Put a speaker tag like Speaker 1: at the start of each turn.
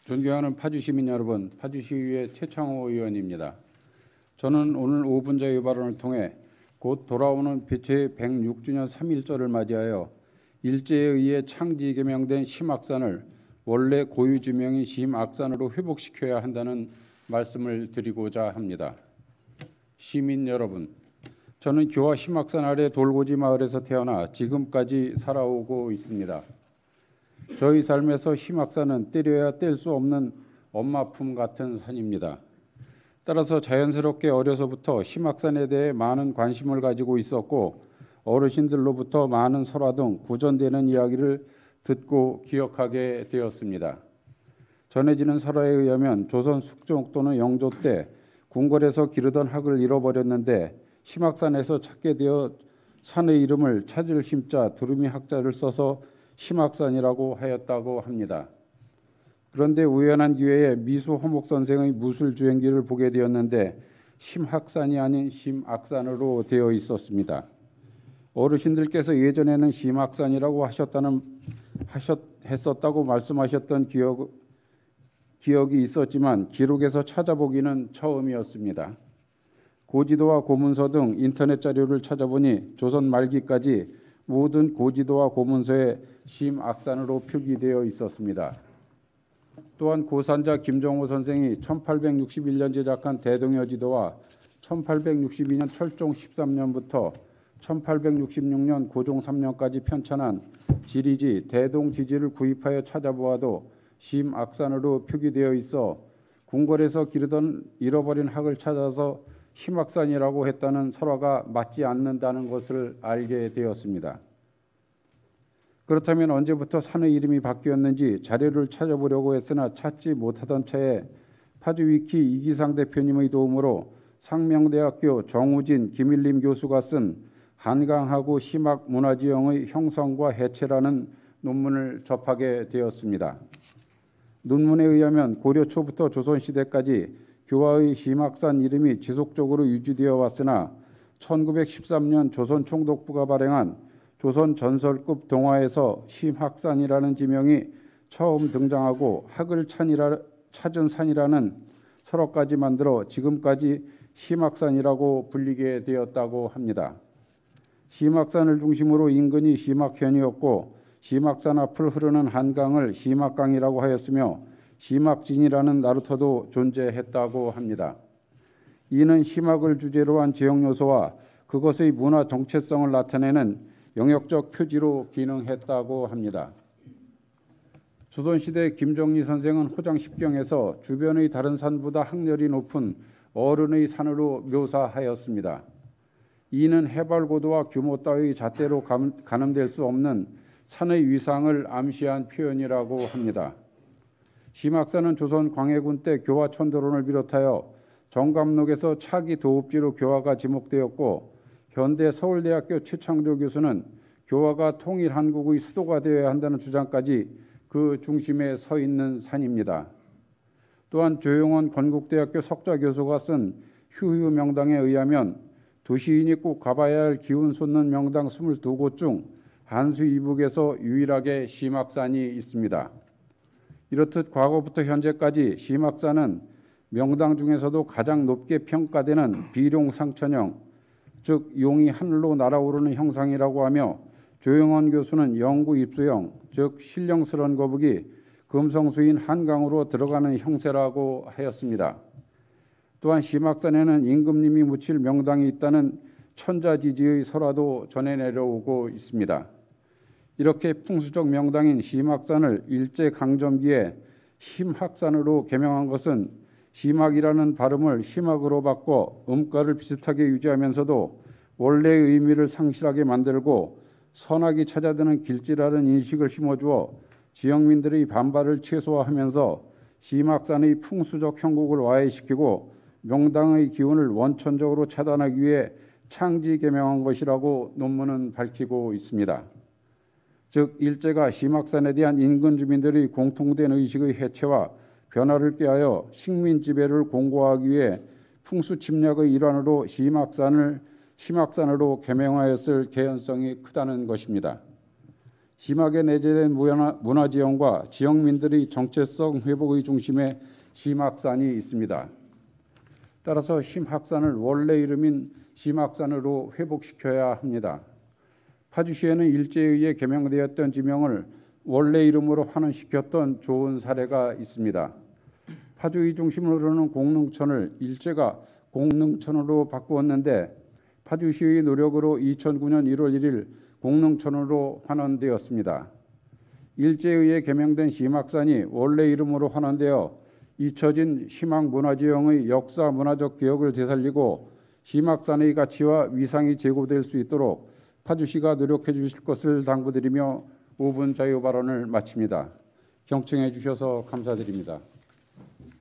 Speaker 1: 존경하는 파주시민 여러분, 파주시의회 최창호 의원입니다. 저는 오늘 5분 자유 발언을 통해 곧 돌아오는 제106주년 3.1절을 맞이하여 일제에 의해 창지 개명된 심악산을 원래 고유 지명인 심악산으로 회복시켜야 한다는 말씀을 드리고자 합니다. 시민 여러분, 저는 교화 심악산 아래 돌고지 마을에서 태어나 지금까지 살아오고 있습니다. 저희 삶에서 심악산은 때려야 뗄 수 없는 엄마 품 같은 산입니다. 따라서 자연스럽게 어려서부터 심악산에 대해 많은 관심을 가지고 있었고 어르신들로부터 많은 설화 등 구전되는 이야기를 듣고 기억하게 되었습니다. 전해지는 설화에 의하면 조선 숙종 또는 영조 때 궁궐에서 기르던 학을 잃어버렸는데 심악산에서 찾게 되어 산의 이름을 찾을 심자 두루미 학자를 써서 심악산이라고 하였다고 합니다. 그런데 우연한 기회에 미수 허목 선생의 무술 주행기를 보게 되었는데 심학산이 아닌 심악산으로 되어 있었습니다. 어르신들께서 예전에는 심악산이라고 했었다고 말씀하셨던 기억이 있었지만 기록에서 찾아보기는 처음이었습니다. 고지도와 고문서 등 인터넷 자료를 찾아보니 조선 말기까지 모든 고지도와 고문서에 심악산으로 표기되어 있었습니다. 또한 고산자 김정호 선생이 1861년 제작한 대동여지도와 1862년 철종 13년부터 1866년 고종 3년까지 편찬한 지리지 대동지지를 구입하여 찾아보아도 심악산으로 표기되어 있어 궁궐에서 기르던 잃어버린 학을 찾아서 심악산이라고 했다는 설화가 맞지 않는다는 것을 알게 되었습니다. 그렇다면 언제부터 산의 이름이 바뀌었는지 자료를 찾아보려고 했으나 찾지 못하던 차에 파주위키 이기상 대표님의 도움으로 상명대학교 정우진, 김일림 교수가 쓴 한강하고 심악 문화지형의 형성과 해체라는 논문을 접하게 되었습니다. 논문에 의하면 고려 초부터 조선시대까지 교화의 심악산 이름이 지속적으로 유지되어 왔으나 1913년 조선 총독부가 발행한 조선 전설급 동화에서 심악산이라는 지명이 처음 등장하고 학을 찾은 산이라는 설화까지 만들어 지금까지 심악산이라고 불리게 되었다고 합니다. 심악산을 중심으로 인근이 심악현이었고 심악산 앞을 흐르는 한강을 심악강이라고 하였으며 심악진이라는 나루터도 존재했다고 합니다. 이는 심악을 주제로 한 지역 요소와 그것의 문화 정체성을 나타내는 영역적 표지로 기능했다고 합니다. 조선시대 김정리 선생은 호장 십경에서 주변의 다른 산보다 학렬이 높은 어른의 산으로 묘사하였습니다. 이는 해발 고도와 규모 따위 잣대로 가늠될 수 없는 산의 위상을 암시한 표현이라고 합니다. 심악산은 조선 광해군 때 교화 천도론을 비롯하여 정감록에서 차기 도읍지로 교화가 지목되었고 현대 서울대학교 최창조 교수는 교화가 통일 한국의 수도가 되어야 한다는 주장까지 그 중심에 서 있는 산입니다. 또한 조용원 건국대학교 석좌 교수가 쓴 휴휴 명당에 의하면 도시인이 꼭 가봐야 할 기운 솟는 명당 22곳 중 한수 이북에서 유일하게 심악산이 있습니다. 이렇듯 과거부터 현재까지 심악산은 명당 중에서도 가장 높게 평가되는 비룡상천형, 즉 용이 하늘로 날아오르는 형상이라고 하며 조영원 교수는 영구 입수형, 즉 신령스런 거북이 금성수인 한강으로 들어가는 형세라고 하였습니다. 또한 심악산에는 임금님이 묻힐 명당이 있다는 천자지지의 설화도 전해 내려오고 있습니다. 이렇게 풍수적 명당인 심악산을 일제강점기에 심학산으로 개명한 것은 심악이라는 발음을 심악으로 바꿔 음가를 비슷하게 유지하면서도 원래의 의미를 상실하게 만들고 선악이 찾아드는 길지라는 인식을 심어주어 지역민들의 반발을 최소화하면서 심악산의 풍수적 형국을 와해시키고 명당의 기운을 원천적으로 차단하기 위해 창지 개명한 것이라고 논문은 밝히고 있습니다. 즉 일제가 심악산에 대한 인근 주민들의 공통된 의식의 해체와 변화를 꾀하여 식민 지배를 공고하기 위해 풍수 침략의 일환으로 심악산으로 개명하였을 개연성이 크다는 것입니다. 심하게 내재된 문화지형과 지역민들의 정체성 회복의 중심에 심학산이 있습니다. 따라서 심학산을 원래 이름인 심학산으로 회복시켜야 합니다. 파주시에는 일제에 의해 개명되었던 지명을 원래 이름으로 환원시켰던 좋은 사례가 있습니다. 파주의 중심을 흐르는 공릉천을 일제가 공릉천으로 바꾸었는데 파주시의 노력으로 2009년 1월 1일 공릉천으로 환원되었습니다. 일제에 의해 개명된 심학산이 원래 이름으로 환원되어 잊혀진 심학문화지형의 역사 문화적 기억을 되살리고 심학산의 가치와 위상이 제고될 수 있도록 파주시가 노력해 주실 것을 당부드리며 5분 자유 발언을 마칩니다. 경청해 주셔서 감사드립니다.